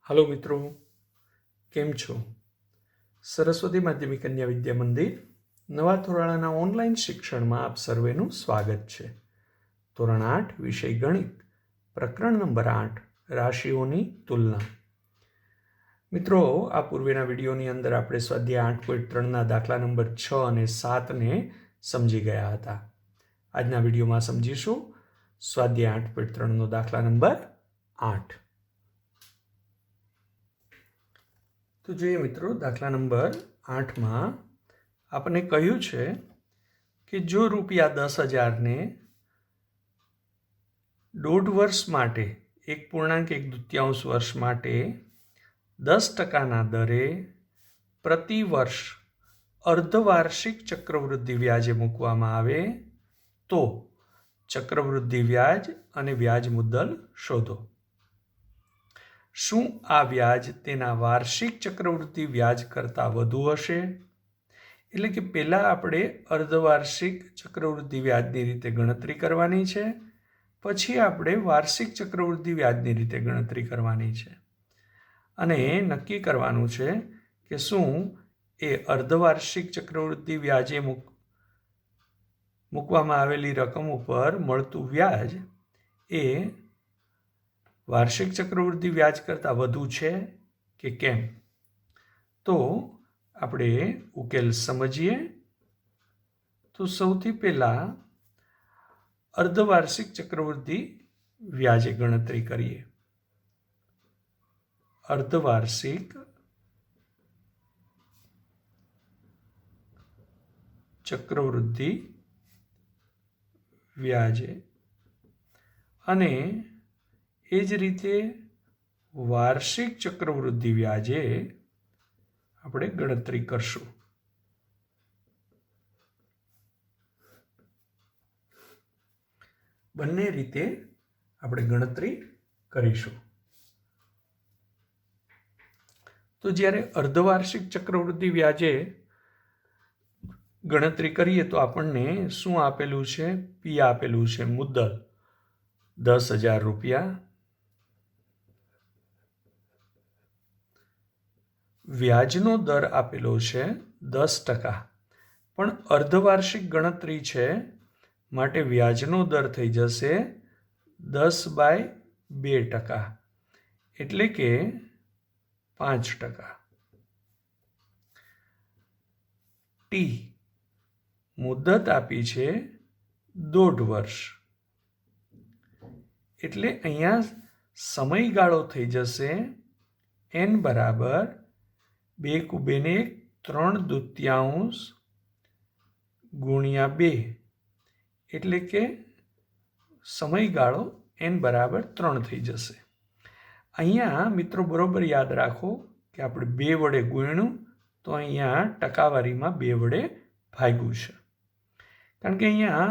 Hello मित्रों, केम छो? सरस्वती माध्यमिक कन्या विद्या मंदिर नवा धोरणाना ऑनलाइन शिक्षण में आप सर्वेનું स्वागत છે। ધોરણ 8 વિષય ગણિત પ્રકરણ નંબર 8 રાશિઓની તુલના। મિત્રો, આ પૂર્વેના વિડીયોની અંદર આપણે સ્વાધ્યાય 8.3ના દાખલા નંબર 6 અને 7ને સમજી ગયા હતા। આજના વિડીયોમાં સમજીશું સ્વાધ્યાય 8.3નો દાખલા નંબર 8। तो જોઈએ મિત્રો, દાખલા નંબર 8માં આપણે કહ્યું છે કે જો રૂપિયા 10,000 ને 1.5 વર્ષ માટે 1.1 વર્ષ માટે 10% દરે પ્રતિ વર્ષ અર્ધવાર્ષિક ચક્રવૃદ્ધિ વ્યાજે મૂકવામાં આવે તો ચક્રવૃદ્ધિ વ્યાજ અને વ્યાજ મુદ્દલ શોધો। શું આ વ્યાજ તેના વાર્ષિક ચક્રવૃદ્ધિ વ્યાજ કરતાં વધુ હશે? એટલે કે પહેલાં આપણે અર્ધવાર્ષિક ચક્રવૃદ્ધિ વ્યાજની રીતે ગણતરી કરવાની છે, પછી આપણે વાર્ષિક ચક્રવૃદ્ધિ વ્યાજની રીતે ગણતરી કરવાની છે અને નક્કી કરવાનું છે કે શું એ અર્ધવાર્ષિક ચક્રવૃદ્ધિ વ્યાજે મૂકવામાં આવેલી રકમ ઉપર મળતું વ્યાજ એ વાર્ષિક ચક્રવૃદ્ધિ વ્યાજ કરતાં વધુ છે કે કેમ। તો આપણે ઉકેલ સમજીએ। તો સૌથી પહેલાં અર્ધવાર્ષિક ચક્રવૃદ્ધિ વ્યાજે ગણતરી કરીએ। અર્ધવાર્ષિક ચક્રવૃદ્ધિ વ્યાજે અને એ જ રીતે વાર્ષિક ચક્રવૃદ્ધિ વ્યાજે આપણે ગણતરી કરશું। બંને રીતે આપણે ગણતરી કરીશું। તો જ્યારે અર્ધવાર્ષિક ચક્રવૃદ્ધિ વ્યાજે ગણતરી કરીએ તો આપણને શું આપેલું છે? પી આપેલું છે, મુદ્દલ 10,000 રૂપિયા, વ્યાજનો દર આપેલો છે 10%, પણ અર્ધવાર્ષિક ગણતરી છે માટે વ્યાજનો દર થઈ જશે 10/2%, એટલે કે 5%। ટી મુદત આપી છે 1.5 વર્ષ, એટલે અહીંયા સમયગાળો થઈ જશે n બરાબર 2 × 3/2 ગુણ્યા 2, એટલે કે સમયગાળો n બરાબર 3 થઈ જશે। અહીંયા મિત્રો બરોબર યાદ રાખો કે આપણે 2 વડે ગુણ્યું તો અહીંયા ટકાવારીમાં 2 વડે ભાગ્યું છે, કારણ કે અહીંયા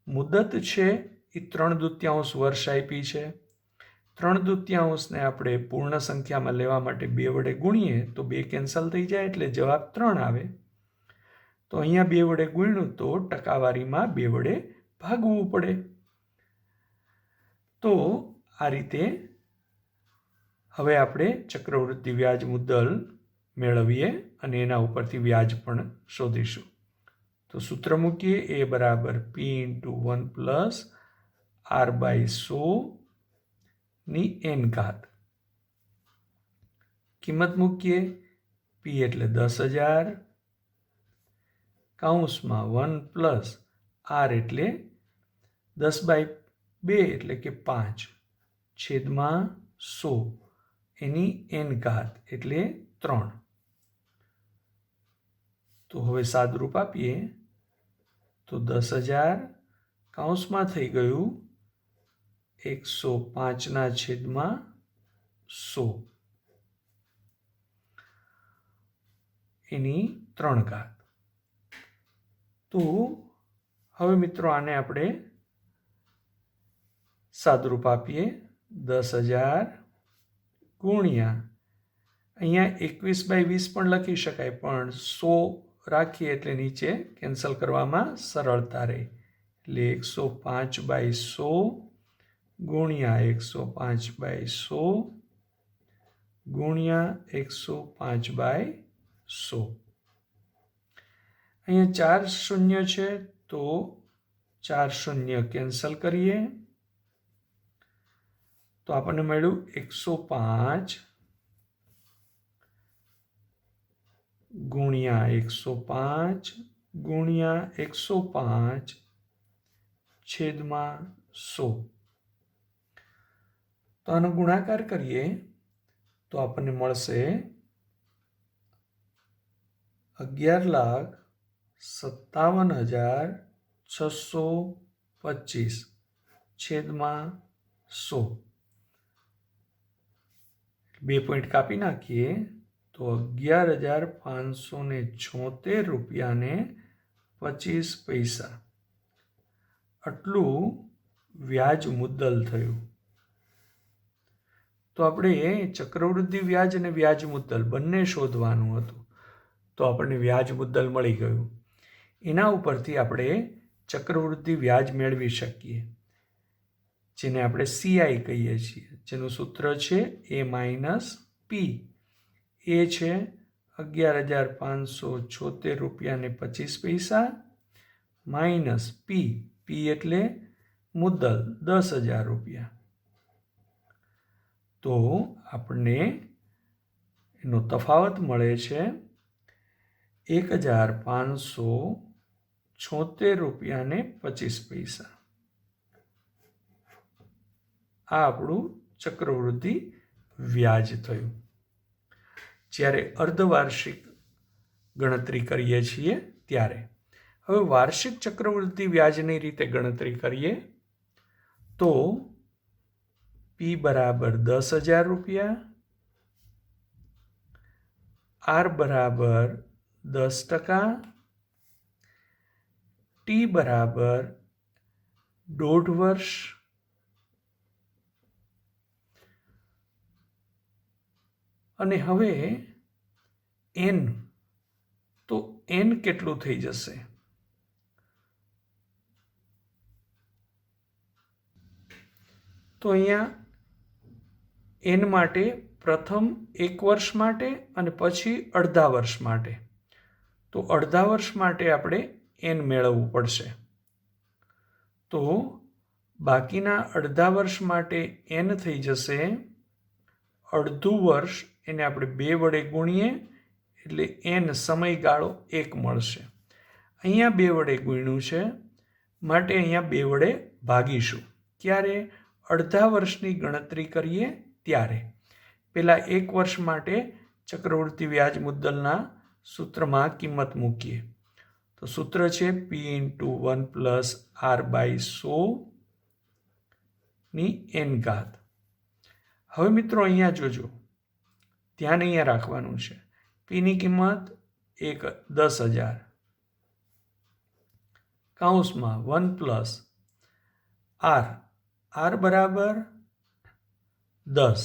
મુદત છે એ 3/2 વર્ષ આપી છે। 3/2ને આપણે પૂર્ણ સંખ્યામાં લેવા માટે 2 વડે ગુણીએ તો 2 કેન્સલ થઈ જાય એટલે જવાબ 3 આવે। તો અહીંયા 2 વડે ગુણ્યું તો ટકાવારીમાં 2 વડે ભાગવું પડે। તો આ રીતે હવે આપણે ચક્રવૃદ્ધિ વ્યાજ મુદ્દલ મેળવીએ અને એના ઉપરથી વ્યાજ પણ શોધીશું। તો સૂત્ર મૂકીએ, એ બરાબર P × 1 + R/100 કિંમત મૂકીએ, P એટલે 10,000, કૌંસમાં 1 + R એટલે 10/2 એટલે કે 5 છેદમાં 100 એની n ઘાત એટલે 3। તો હવે સાદરૂપ આપીએ તો 10,000 કૌંસમાં થઈ ગયું 105/100 એની 3 ઘાત। તો હવે મિત્રો આને આપણે સાદરૂપ આપીએ, 10,000 ગુણ્યા અહીંયા 21/20 પણ લખી શકાય, પણ 100 રાખીએ એટલે નીચે કેન્સલ કરવામાં સરળતા રહે, એટલે 105/100 ગુણ્યા 105/100 ગુણ્યા 105/100. અહીંયા 4 શૂન્ય છે તો 4 શૂન્ય કેન્સલ કરીએ તો આપણને મળ્યું 105 ગુણ્યા 105 ગુણ્યા 105 છેદમાં 100. તો આનો ગુણાકાર કરીએ તો આપણને મળશે 11,57,625 છેદમાં 100. 2 પોઈન્ટ કાપી નાખીએ તો 11,576 રૂપિયાને 25 પૈસા આટલું વ્યાજ મુદ્દલ થયું. તો આપણે ચક્રવૃદ્ધિ વ્યાજ અને વ્યાજ મુદ્દલ બંને શોધવાનું હતું. તો આપણને વ્યાજ મુદ્દલ મળી ગયું. એના ઉપરથી આપણે ચક્રવૃદ્ધિ વ્યાજ મેળવી શકીએ, જેને આપણે CI કહીએ છીએ, જેનું સૂત્ર છે A-P. એ છે 11,576 રૂપિયાને 25 પૈસા માઇનસ P એટલે મુદ્દલ 10,000 રૂપિયા. તો આપણને એનો તફાવત મળે છે 1,576 રૂપિયાને 25 પૈસા. આ આપણું ચક્રવૃદ્ધિ વ્યાજ થયું. જ્યારે અર્ધવાર્ષિક ગણતરી કરીએ છીએ ત્યારે. હવે વાર્ષિક ચક્રવૃદ્ધિ વ્યાજની રીતે ગણતરી કરીએ તો P બરાબર 10,000 રૂપિયા, R બરાબર 10%, T બરાબર 1.5 વર્ષ અને હવે N, તો N કેટલું થઈ જશે? તો અહીંયા N માટે પ્રથમ 1 વર્ષ માટે અને પછી અડધા વર્ષ માટે. તો અડધા વર્ષ માટે આપણે N મેળવવું પડશે. તો બાકીના અડધા વર્ષ માટે N થઈ જશે અડધું વર્ષ, એને આપણે 2 વડે ગુણીએ એટલે N સમયગાળો 1 મળશે. અહીંયા 2 વડે ગુણ્યું છે માટે અહીંયા 2 વડે ભાગીશું. ક્યારે? અડધા વર્ષની ગણતરી કરીએ ત્યારે. પહેલાં 1 વર્ષ માટે ચક્રવૃદ્ધિ વ્યાજ મુદ્દલના સૂત્રમાં કિંમત મૂકીએ. તો સૂત્ર છે P × 1 + R/100 ની N ઘાત. હવે મિત્રો અહીંયા જોજો, ધ્યાન અહીંયા રાખવાનું છે. Pની કિંમત 10,000 કૌંસમાં 1 + R બરાબર 10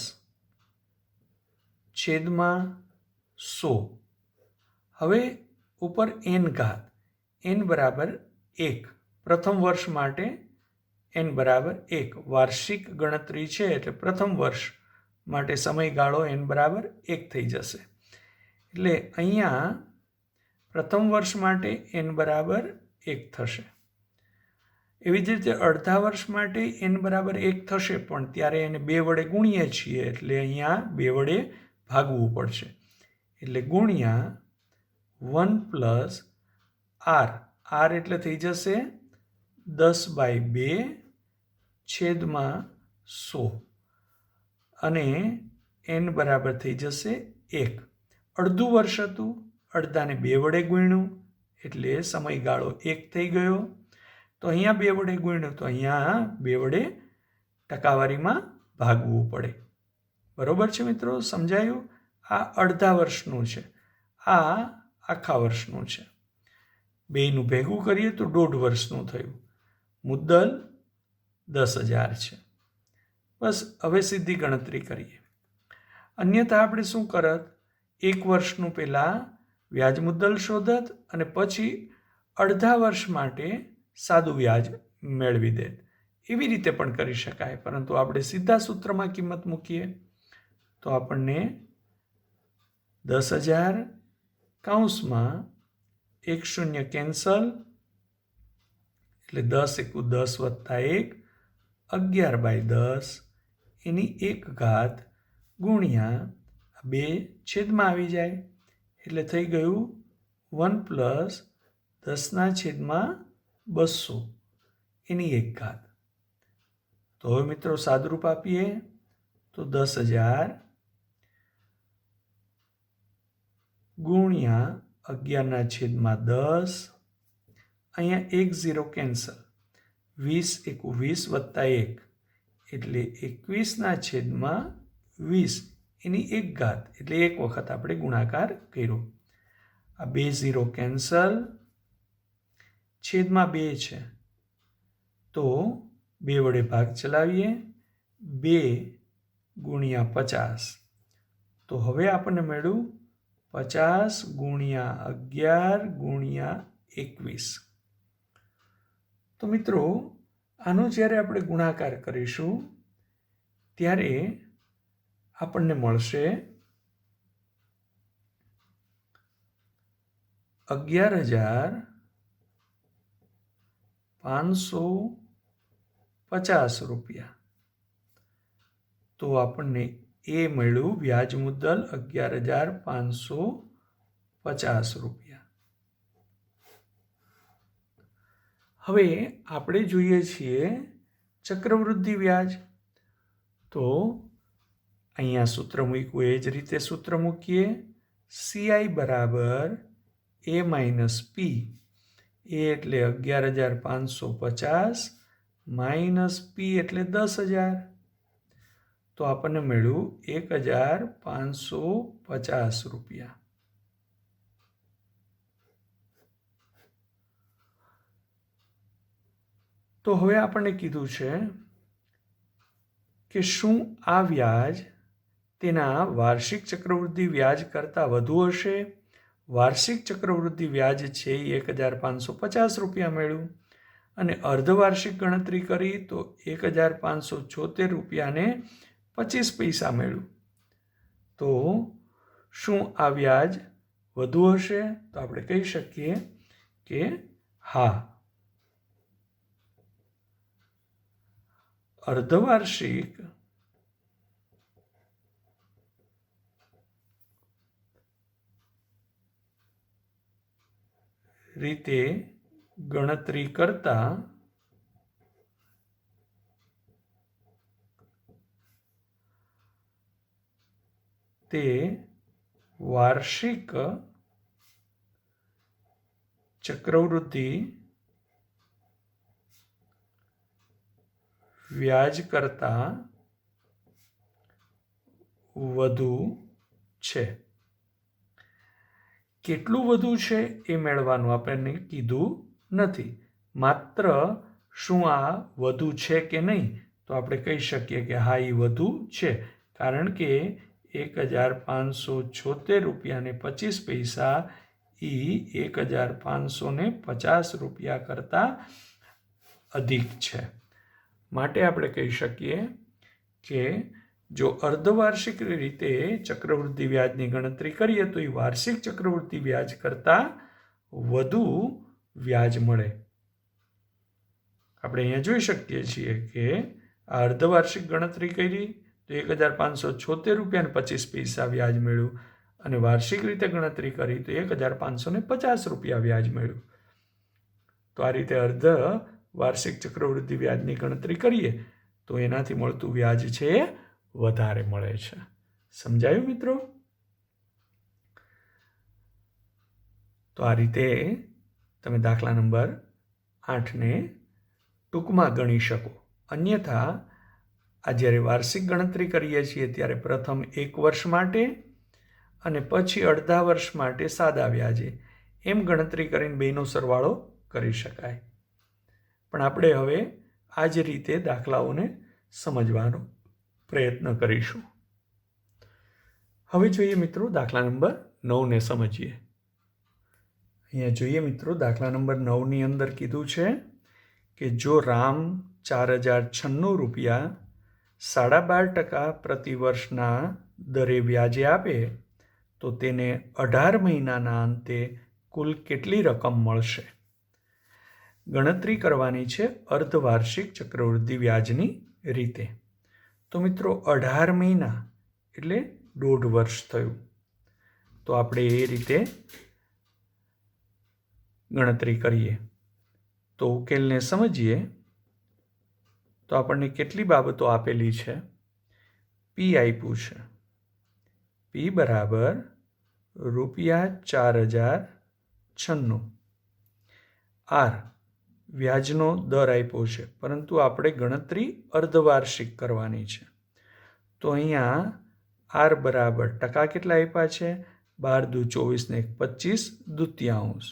છેદમાં 100. હવે ઉપર N ઘાત, N બરાબર 1. પ્રથમ વર્ષ માટે N બરાબર 1. વાર્ષિક ગણતરી છે એટલે પ્રથમ વર્ષ માટે સમયગાળો N બરાબર 1 થઈ જશે. એટલે અહીંયા પ્રથમ વર્ષ માટે N બરાબર 1 થશે. એવી જ રીતે અડધા વર્ષ માટે N બરાબર 1 થશે, પણ ત્યારે એને 2 વડે ગુણીએ છીએ એટલે અહીંયા 2 વડે ભાગવું પડશે. એટલે ગુણ્યા 1 + R એટલે થઈ જશે 10/2 છેદમાં 100 અને N બરાબર થઈ જશે 1. અડધું વર્ષ હતું, અડધાને 2 વડે ગુણ્યું એટલે સમયગાળો 1 થઈ ગયો. તો અહીંયા 2 વડે ગુણ્યું તો અહીંયા 2 વડે ટકાવારીમાં ભાગવું પડે. બરોબર છે મિત્રો? સમજાયું? આ અડધા વર્ષનું છે, આ આખા વર્ષનું છે. બેયનું ભેગું કરીએ તો 1.5 વર્ષનું થયું. મુદ્દલ 10,000 છે. બસ હવે સીધી ગણતરી કરીએ. અન્યથા આપણે શું કરત? 1 વર્ષનું પહેલાં વ્યાજ મુદ્દલ શોધત અને પછી અડધા વર્ષ માટે સાદું વ્યાજ મેળવી દેત. એવી રીતે પણ કરી શકાય, પરંતુ આપણે સીધા સૂત્રમાં કિંમત મૂકીએ તો આપણને 10,000 કૌંસમાં 1 શૂન્ય કેન્સલ એટલે 10 એકુ 10 વત્તા 1 11/10 એની 1 ઘાત ગુણ્યા 2 છેદમાં આવી જાય એટલે થઈ ગયું 1 પ્લસ 10/200 એની 1 ઘાત. તો હવે મિત્રો સાદુરૂપ આપીએ તો 10,000 ગુણ્યા 11/10 અહીંયા 1 0 કેન્સલ 20 એકુ 20 વત્તા 1 એટલે 21/20 એની 1 ઘાત એટલે 1 વખત આપણે ગુણાકાર કર્યો. આ 2 0 કેન્સલ છેદમાં 2 છે તો 2 વડે ભાગ ચલાવીએ 2 ગુણ્યા 50 તો હવે આપણને મળ્યું 50 ગુણ્યા 11 ગુણ્યા 21. તો મિત્રો આનો જ્યારે આપણે ગુણાકાર કરીશું ત્યારે આપણને મળશે 11,550 રૂપિયા. તો આપણને એ મળ્યું વ્યાજ મુદ્દલ 11,550 રૂપિયા. હવે આપણે જોઈએ છીએ ચક્રવૃદ્ધિ વ્યાજ. તો અહીંયા સૂત્ર મૂક્યું એ જ રીતે સૂત્ર મૂકીએ. CI બરાબર A માઇનસ P. એ એટલે 11,550 માઇનસ P એટલે 10,000. તો આપણને મળ્યું 1,550 રૂપિયા. તો હવે આપણને કીધું છે કે શું આ વ્યાજ તેના વાર્ષિક ચક્રવૃદ્ધિ વ્યાજ કરતાં વધુ હશે. વાર્ષિક ચક્રવૃદ્ધિ વ્યાજ છે એ 1,550 રૂપિયા મળ્યું અને અર્ધવાર્ષિક ગણતરી કરી તો 1,576 રૂપિયાને 25 પૈસા મળ્યું. તો શું આ વ્યાજ વધુ હશે? તો આપણે કહી શકીએ કે હા. અર્ધવાર્ષિક રીતે ગણતરી કરતા તે વાર્ષિક ચક્રવૃદ્ધિ વ્યાજ કરતાં વધુ છે. કેટલું વધુ છે એ મેળવવાનું આપણને કીધું નથી. માત્ર શું આ વધુ છે કે નહીં તો આપણે કહી શકીએ કે હા એ વધુ છે, કારણ કે 1,576 રૂપિયાને 25 પૈસા એ 1,550 રૂપિયા કરતાં અધિક છે. માટે આપણે કહી શકીએ કે જો અર્ધવાર્ષિક રીતે ચક્રવૃદ્ધિ વ્યાજની ગણતરી કરીએ તો એ વાર્ષિક ચક્રવૃદ્ધિ વ્યાજ કરતાં વધુ વ્યાજ મળે. આપણે અહીંયા જોઈ શકીએ છીએ કે આ અર્ધવાર્ષિક ગણતરી કરી તો 1,576 રૂપિયાને 25 પૈસા વ્યાજ મળ્યું અને વાર્ષિક રીતે ગણતરી કરી તો 1,550 રૂપિયા વ્યાજ મળ્યું. તો આ રીતે વાર્ષિક ચક્રવૃદ્ધિ વ્યાજની ગણતરી કરીએ તો એનાથી મળતું વ્યાજ છે વધારે મળે છે. સમજાયું મિત્રો? તો આ રીતે તમે દાખલા નંબર 8ને ટૂંકમાં ગણી શકો. અન્યથા આ જ્યારે વાર્ષિક ગણતરી કરીએ છીએ ત્યારે પ્રથમ 1 વર્ષ માટે અને પછી અડધા વર્ષ માટે સાદા વ્યાજે એમ ગણતરી કરીને બેનો સરવાળો કરી શકાય. પણ આપણે હવે આ જ રીતે દાખલાઓને સમજવાનો પ્રયત્ન કરીશું. હવે જોઈએ મિત્રો દાખલા નંબર 9ને સમજીએ. અહીંયા જોઈએ મિત્રો દાખલા નંબર 9ની અંદર કીધું છે કે જો રામ 4,096 રૂપિયા 12.5% પ્રતિ વર્ષના દરે વ્યાજે આપે તો તેને 18 મહિનાના અંતે કુલ કેટલી રકમ મળશે? ગણતરી કરવાની છે અર્ધવાર્ષિક ચક્રવૃદ્ધિ વ્યાજની રીતે. તો મિત્રો 18 મહિના એટલે 1.5 વર્ષ થયું. તો આપણે એ રીતે ગણતરી કરીએ. તો ઉકેલને સમજીએ. તો આપણને કેટલી બાબતો આપેલી છે? પી આપ્યું છે. પી બરાબર ₹4096. આર વ્યાજનો દર આપ્યો છે, પરંતુ આપણે ગણતરી અર્ધવાર્ષિક કરવાની છે. તો અહીંયા આર બરાબર ટકા કેટલા આપ્યા છે? 12 દુ 24 ને 25 દૂત્યાંશ.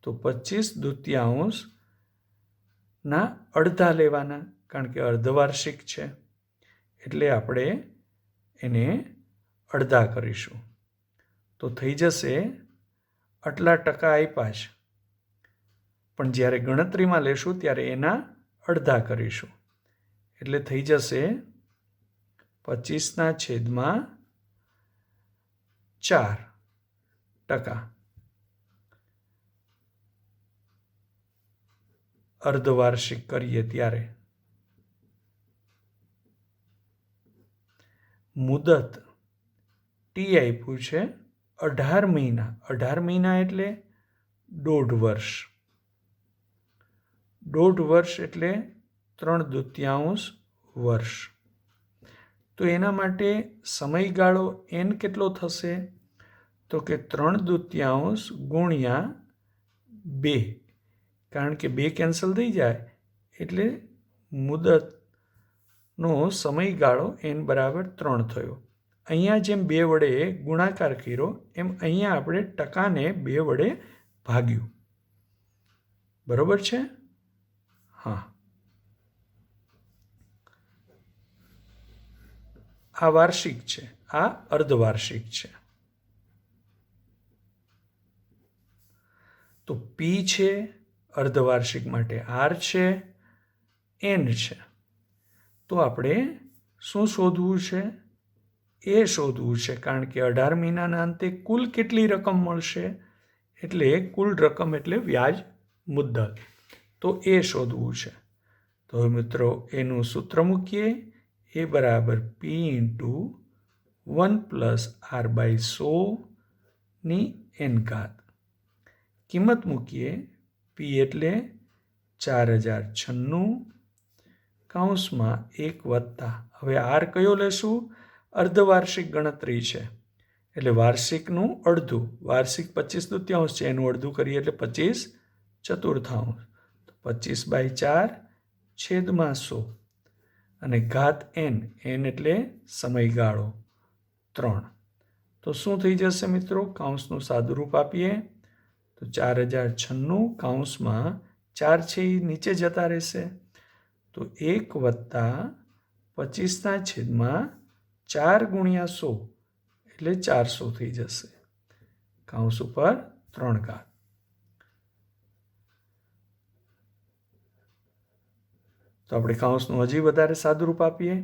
તો 25 દૂત્યાંશના અડધા લેવાના, કારણ કે અર્ધવાર્ષિક છે એટલે આપણે એને અડધા કરીશું. તો થઈ જશે આટલા ટકા આપ્યા છે, પણ જ્યારે ગણતરીમાં લેશું ત્યારે એના અડધા કરીશું. એટલે થઈ જશે 25/4%. અર્ધવાર્ષિક કરીએ ત્યારે. મુદત ટી આપ્યું છે 18 મહિના. 18 મહિના એટલે 1.5 વર્ષ. 1.5 વર્ષ એટલે 3/4 વર્ષ. તો એના માટે સમયગાળો એન કેટલો થશે? તો કે 3/4 ગુણ્યા 2, કારણ કે 2 કેન્સલ થઈ જાય એટલે મુદતનો સમયગાળો એન બરાબર 3 થયો. અહીંયા જેમ 2 વડે ગુણાકાર કર્યો એમ અહીંયા આપણે ટકાને 2 વડે ભાગ્યું. બરોબર છે? હા. આ વાર્ષિક છે, આ અર્ધવાર્ષિક છે. તો પી છે અર્ધવાર્ષિક માટે, આર છે, એન છે. તો આપણે શું શોધવું છે? એ શોધવું છે, કારણ કે 18 મહિનાના અંતે કુલ કેટલી રકમ મળશે? એટલે કુલ રકમ એટલે વ્યાજ મુદ્દત. તો એ શોધવું છે. તો મિત્રો એનું સૂત્ર મૂકીએ. એ બરાબર પી ઇન્ટુ 1 + r/100 કિંમત મૂકીએ. પી એટલે 4096 કૌંસમાં 1 વત્તા. હવે આર કયો લેશું? અર્ધવાર્ષિક ગણતરી છે એટલે વાર્ષિકનું અડધું. વાર્ષિક 25 દૂત્યાંશ છે, એનું અડધું કરીએ એટલે 25 ચતુર્થાંશ. 25/4/100 અને ઘાત એન. એન એટલે સમયગાળો 3. તો શું થઈ જશે મિત્રો? કૌંસનું સાદુરૂપ આપીએ તો 4096 કૌંસમાં 4 છે એ નીચે જતા રહેશે. તો 1 વત્તા 25/4 ગુણ્યા 100 એટલે 400 થઈ જશે. કૌંસ ઉપર 3 ઘાત. તો આપણે કૌંસનું હજી વધારે સાદુરૂપ આપીએ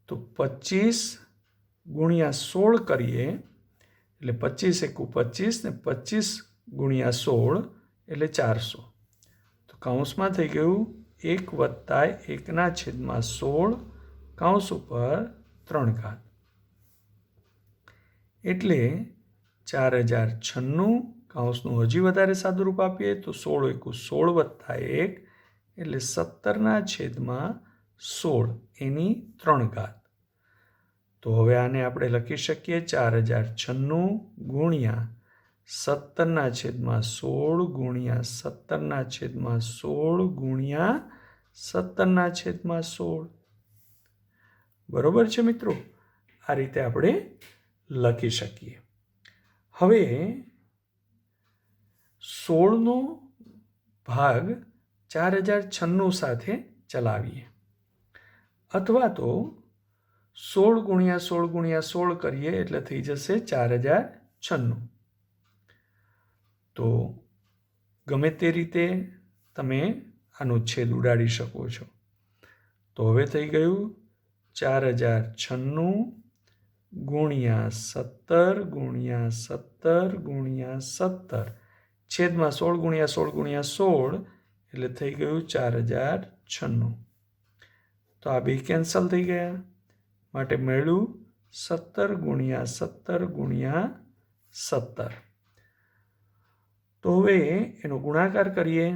તો 25 ગુણ્યા 16 કરીએ એટલે 25 × 25 ને 25 ગુણ્યા 16 એટલે 400. તો કૌંસમાં થઈ ગયું 1 વત્તા 1/16 કૌંસ ઉપર 3 ઘાત. એટલે 4096 કૌંસનું હજી વધારે સાદુરૂપ આપીએ તો 16 × 16 વત્તા 1 એટલે 17/16 એની 3 ઘાત. તો હવે આને આપણે લખી શકીએ 4096 ગુણ્યા 17/16 ગુણ્યા 17/16 ગુણ્યા 17/16. બરોબર છે મિત્રો? આ રીતે આપણે લખી શકીએ. હવે 16નો ભાગ 4096 સાથે ચલાવીએ, અથવા તો 16 ગુણ્યા 16 ગુણ્યા 16 કરીએ એટલે થઈ જશે 4096. તો ગમે તે રીતે તમે આનો છેદ ઉડાડી શકો છો. તો હવે થઈ ગયું 4096 ગુણ્યા 17 ગુણ્યા 17 ગુણ્યા 17 છેદમાં 16 ગુણ્યા 16 ગુણ્યા 16 એટલે થઈ ગયું 4096. તો આ બે કેન્સલ થઈ ગયા, માટે મળ્યું 17 ગુણ્યા 17 ગુણ્યા 17. તો હવે એનો ગુણાકાર કરીએ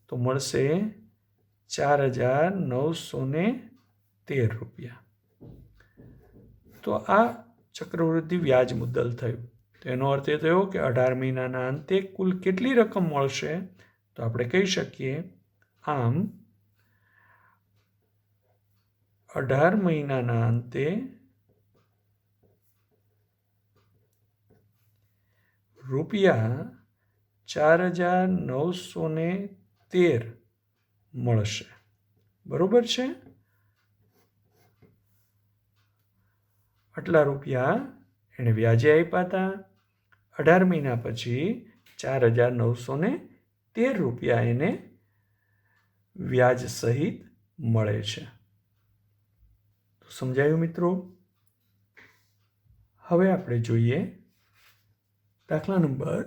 તો મળશે 4913 રૂપિયા. તો આ ચક્રવૃદ્ધિ વ્યાજ મુદ્દલ થયું. તો એનો અર્થ એ થયો કે 18 મહિનાના અંતે કુલ કેટલી રકમ મળશે? તો આપણે કહી શકીએ આમ 18 મહિનાના અંતે રૂપિયા 4913 મળશે. બરોબર છે? આટલા રૂપિયા એને વ્યાજે આપ્યા હતા. 18 મહિના પછી 4913 રૂપિયા એને વ્યાજ સહિત મળે છે. તો સમજાયું મિત્રો? હવે આપણે જોઈએ દાખલા નંબર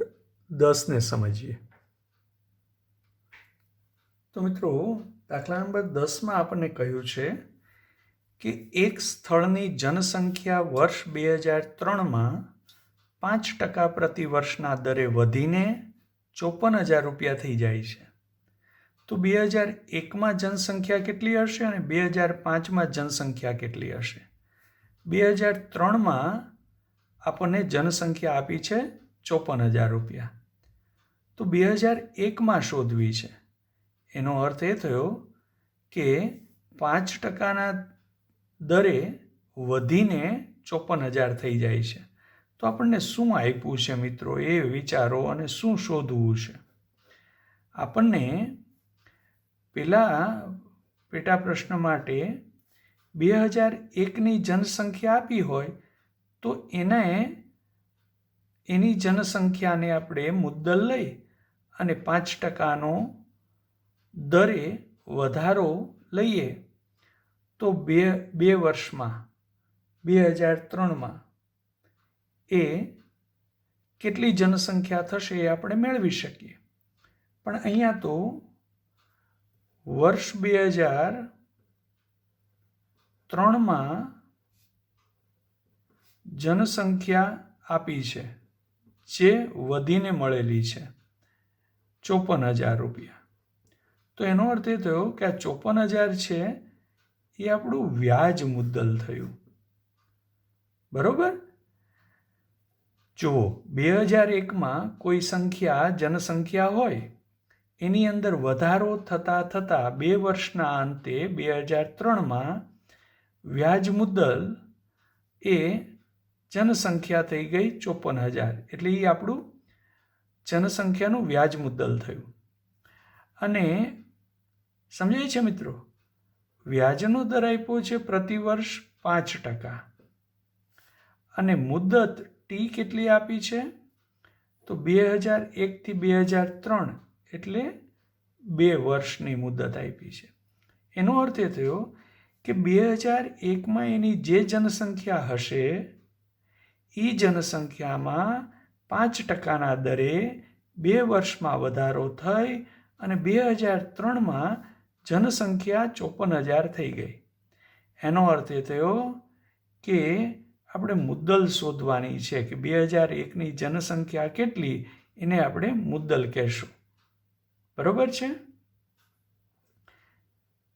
10 ને સમજીએ. તો મિત્રો દાખલા નંબર 10માં આપણને કહ્યું છે કે એક સ્થળની જનસંખ્યા વર્ષ 2003માં 5% પ્રતિ વર્ષના દરે વધીને 54,000 રૂપિયા થઈ જાય છે. તો 2001માં જનસંખ્યા કેટલી હશે અને 2005માં જનસંખ્યા કેટલી હશે? 2003માં આપણને જનસંખ્યા આપી છે 54,000 રૂપિયા. તો 2001માં શોધવી છે. એનો અર્થ એ થયો કે 5%ના દરે વધીને 54,000 થઈ જાય છે. તો આપણને શું આપ્યું છે મિત્રો એ વિચારો અને શું શોધવું છે. આપણને પહેલા પેટા પ્રશ્ન માટે 2001ની જનસંખ્યા આપી હોય તો એની જનસંખ્યાને આપણે મુદ્દલ લઈ અને 5%નો દરે વધારો લઈએ તો બે વર્ષમાં 2003માં એ કેટલી જનસંખ્યા થશે એ આપણે મેળવી શકીએ. પણ અહીંયા તો વર્ષ 2003માં જનસંખ્યા આપી છે જે વધીને મળેલી છે 54,000 રૂપિયા. તો એનો અર્થ એ થયો કે આ 54,000 છે એ આપણું વ્યાજ મુદ્દલ થયું. બરોબર? જુઓ, 2001માં કોઈ જનસંખ્યા હોય એની અંદર વધારો થતાં 2 વર્ષના અંતે 2003માં વ્યાજ મુદ્દલ એ જનસંખ્યા થઈ ગઈ 54,000. એટલે એ આપણું જનસંખ્યાનું વ્યાજ મુદ્દલ થયું. અને સમજાય છે મિત્રો? વ્યાજનો દર આપ્યો છે પ્રતિ વર્ષ 5%. અને મુદ્દત ટી કેટલી આપી છે? તો 2001થી 2003 એટલે 2 વર્ષની મુદ્દત આપી છે. એનો અર્થ એ થયો કે 2001માં એની જે જનસંખ્યા હશે એ જનસંખ્યામાં 5%ના દરે 2 વર્ષમાં વધારો થઈ અને 2003માં જનસંખ્યા 54,000 થઈ ગઈ. એનો અર્થ એ થયો કે આપણે મુદ્દલ શોધવાની છે કે 2001ની જનસંખ્યા કેટલી એને આપણે મુદ્દલ કહેશું. બરોબર છે?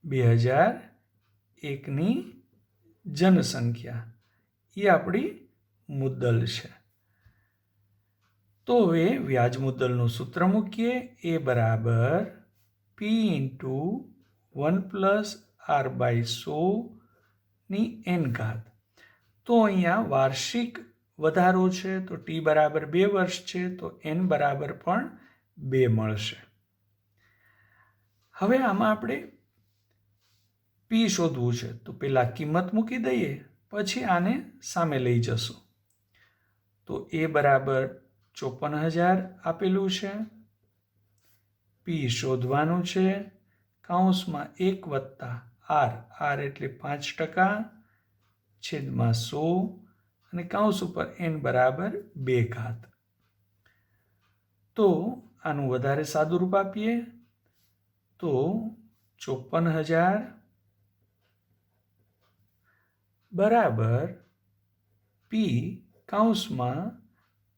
2001ની જનસંખ્યા એ આપણી મુદ્દલ છે. તો હવે વ્યાજ મુદ્દલનું સૂત્ર મૂકીએ. એ બરાબર P × 1+R/100 n ઘાત. તો અહીંયા વાર્ષિક વધારો છે તો ટી બરાબર 2 વર્ષ છે તો n બરાબર પણ 2 મળશે. હવે આમાં આપણે પી શોધવું છે તો પહેલાં કિંમત મૂકી દઈએ પછી આને સામે લઈ જશું. તો એ બરાબર 54,000 આપેલું છે. પી શોધવાનું છે. કૌંસમાં 1 + R, R એટલે 5%, છેદમાં 100 અને કૌંસ ઉપર n બરાબર 2 તો આનું વધારે સાદું રૂપ આપીએ તો 54,000 બરાબર પી કૌંસમાં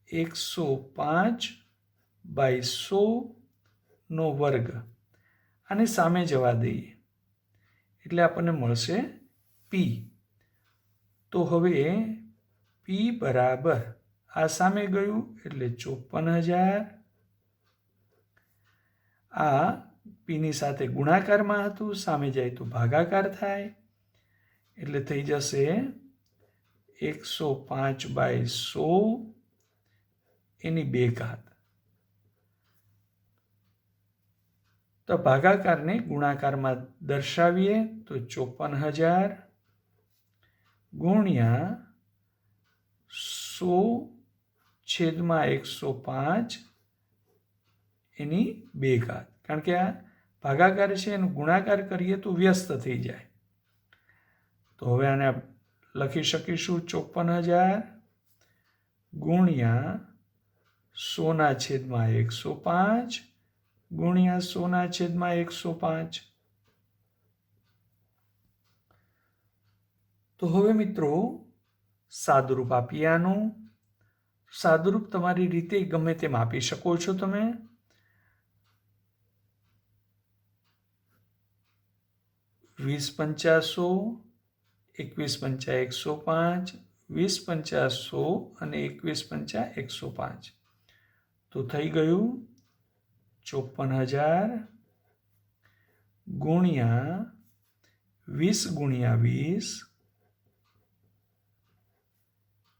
105/100 વર્ગ. આને સામે જવા દઈએ એટલે આપણને મળશે પી. તો હવે પી બરાબર આ સામે ગયું એટલે 54,000, આ પીની સાથે ગુણાકારમાં હતું, સામે જાય તો ભાગાકાર થાય એટલે થઈ જશે 105/100 એની 2 તો ભાગાકારને ગુણાકારમાં દર્શાવીએ તો 54,000 ગુણ્યા 100/105 એની 2 કારણ કે આ ભાગાકાર છે એનો ગુણાકાર કરીએ તો વ્યસ્ત થઈ જાય. તો હવે આને લખી શકીશું 54,000 ગુણ્યા 100/105 ગુણ્યા 100/105. તો હવે મિત્રો સાદુરૂપ આપીએ આનું. સાદુરૂપ તમારી રીતે ગમે તેમ આપી શકો છો તમે. 20/100, 21/105, 20/100 અને 21/105. તો થઈ ગયું 54,000 ગુણ્યા 20/20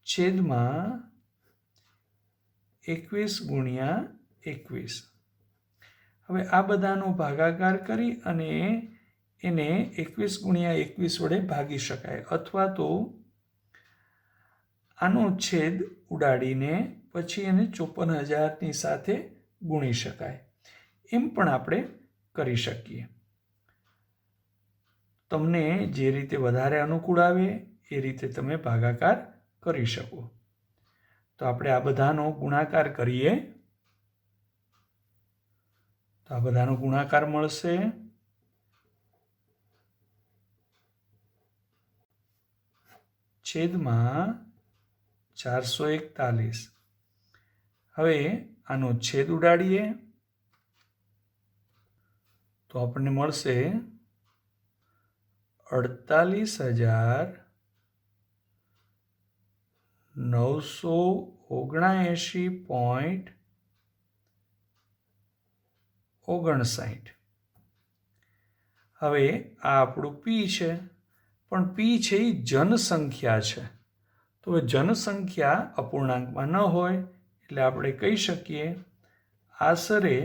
છેદમાં 21/21. હવે આ બધાનો ભાગાકાર કરી અને એને 21/21 વડે ભાગી શકાય અથવા તો આનો છેદ ઉડાડીને પછી એને 54,000ની સાથે ગુણી શકાય. એમ પણ આપણે કરી શકીએ. તમને જે રીતે વધારે અનુકૂળ આવે એ રીતે તમે ભાગાકાર કરી શકો. તો આપણે આ બધાનો ગુણાકાર કરીએ તો આ બધાનો ગુણાકાર મળશે છેદમાં 441. હવે આનો છેદ ઉડાડીએ તો આપણને મળશે 48,979.59. હવે આ આપણું પી છે, પણ પી છે એ જનસંખ્યા છે. તો જનસંખ્યા અપૂર્ણાંકમાં ન હોય એટલે આપણે કહી શકીએ આશરે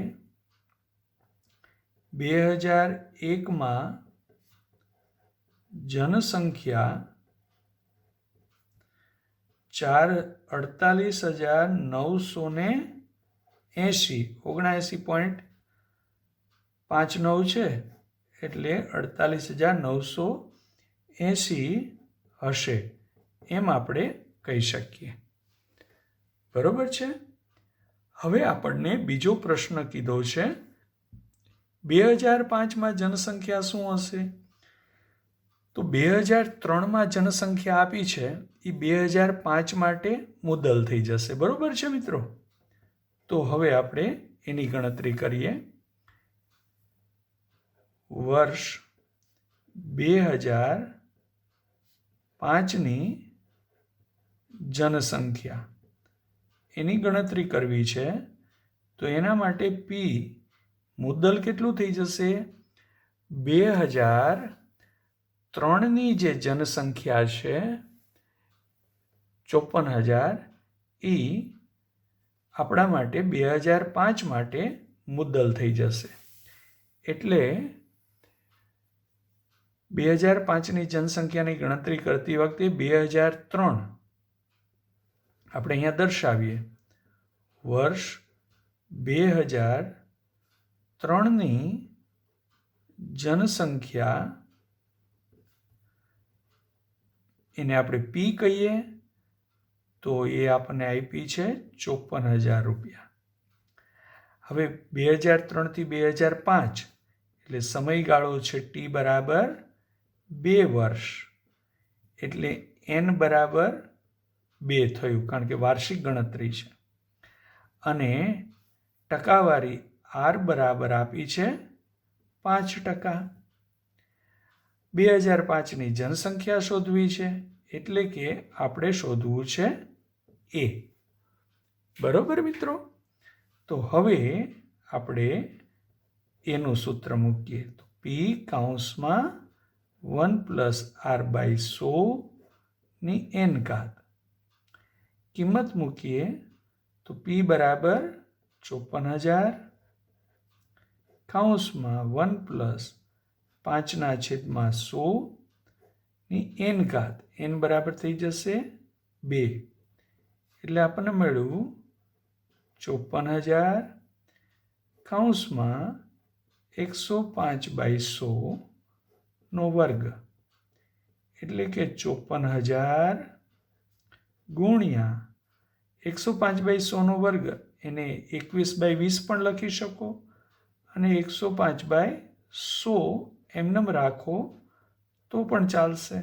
2001માં જનસંખ્યા 79,980 છે એટલે 48,980 હશે એમ આપણે કહી શકીએ. બરોબર છે. હવે આપણને બીજો પ્રશ્ન કીધો છે 2005માં જનસંખ્યા શું હશે? તો 2003માં જનસંખ્યા આપી છે એ 2005 માટે મુદ્દલ થઈ જશે. બરોબર છે મિત્રો? તો હવે આપણે એની ગણતરી કરીએ. વર્ષ 2005ની જનસંખ્યા એની ગણતરી કરવી છે. તો એના માટે પી મુદ્દલ કેટલું થઈ જશે? 2003ની જે જનસંખ્યા છે 54,000 એ આપણા માટે 2005 માટે મુદ્દલ થઈ જશે. એટલે 2005ની જનસંખ્યાની ગણતરી કરતી વખતે 2003 આપણે અહીંયા દર્શાવીએ. વર્ષ 2003ની જનસંખ્યા એને આપણે પી કહીએ તો એ આપણને આપી છે 54,000 રૂપિયા. હવે 2003 થી 2005 એટલે સમયગાળો છે ટી બરાબર 2 વર્ષ, એટલે n બરાબર 2 થયું, કારણ કે વાર્ષિક ગણતરી છે. અને ટકાવારી આર બરાબર આપી છે 5%. 2005ની જનસંખ્યા શોધવી છે, એટલે કે આપણે શોધવું છે એ. બરોબર મિત્રો? તો હવે આપણે એનું સૂત્ર મૂકીએ. તો પી કૌંસમાં 1 + r/100 ની n ઘાત. કિંમત મૂકીએ તો પી બરાબર 54,000 કૌંસમાં 1 + 5/100 ની n ઘાત. n બરાબર થઈ જશે 2, એટલે આપણને મળ્યું 54,000 કૌંસમાં 105/100 નો વર્ગ, એટલે કે 54,000 ગુણ્યા 105/100 નો વર્ગ, એને 21/20 પણ લખી શકો અને 105/100 એમનેમ રાખો તો પણ ચાલશે.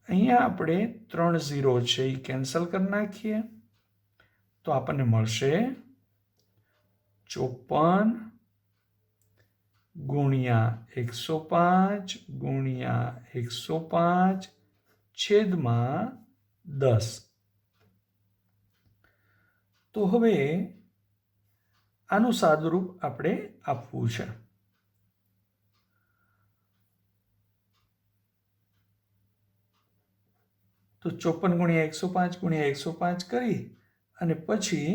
અહીંયા આપણે 3 0 છે એ કેન્સલ કરી નાખીએ તો આપણને મળશે 54 ગુણ્યા 105 ગુણ્યા 105 છેદમાં 10. તો હવે આનું સાદુરૂપ આપણે આપવું છે. તો 54 ગુણ્યા 105 ગુણ્યા 105 કરી અને પછી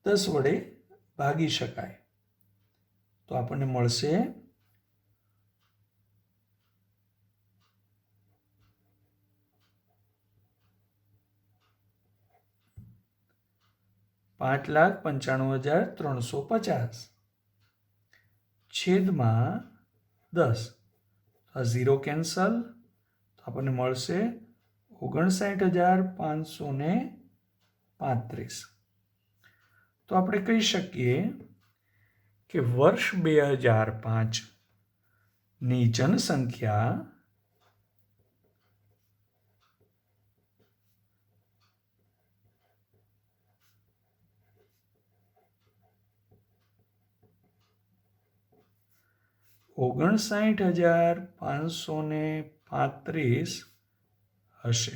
10 વડે ભાગી શકાય. તો આપણને મળશે 5,95,350 છેદમાં 10. આ 0 કેન્સલ, તો આપણને મળશે 59,535. તો આપણે કહી શકીએ કે વર્ષ 2005ની જનસંખ્યા 59,535 હશે.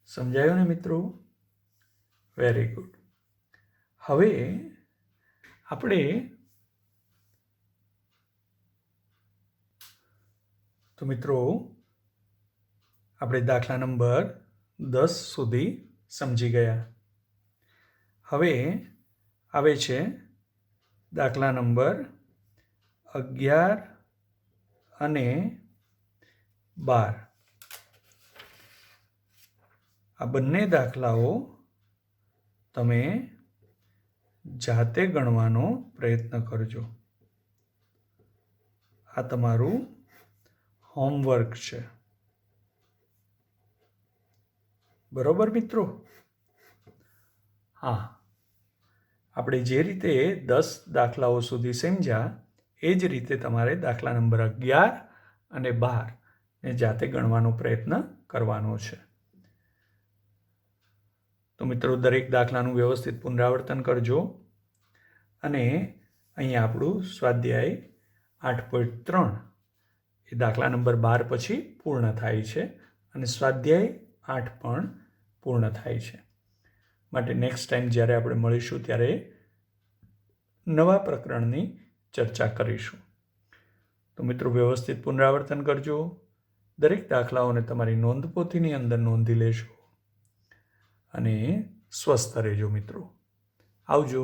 સમજાયું ને મિત્રો? Very good. હવે આપણે દાખલા નંબર 10 સુધી સમજી ગયા. હવે આવે છે દાખલા નંબર 11 અને 12. આ બંને દાખલાઓ તમે જાતે ગણવાનો પ્રયત્ન કરજો. આ તમારું હોમવર્ક છે. બરોબર મિત્રો? હા, આપણે જે રીતે 10 દાખલાઓ સુધી સમજ્યા એ જ રીતે તમારે દાખલા નંબર 11 અને 12 ને જાતે ગણવાનો પ્રયત્ન કરવાનો છે. તો મિત્રો, દરેક દાખલાનું વ્યવસ્થિત પુનરાવર્તન કરજો. અને અહીંયા આપણું સ્વાધ્યાય 8.3 એ દાખલા નંબર 12 પછી પૂર્ણ થાય છે અને સ્વાધ્યાય 8 પણ પૂર્ણ થાય છે. માટે નેક્સ્ટ ટાઈમ જ્યારે આપણે મળીશું ત્યારે નવા પ્રકરણની ચર્ચા કરીશું. તો મિત્રો, વ્યવસ્થિત પુનરાવર્તન કરજો. દરેક દાખલાઓને તમારી નોંધપોથીની અંદર નોંધી લેજો અને સ્વસ્થ રહેજો મિત્રો. આવજો.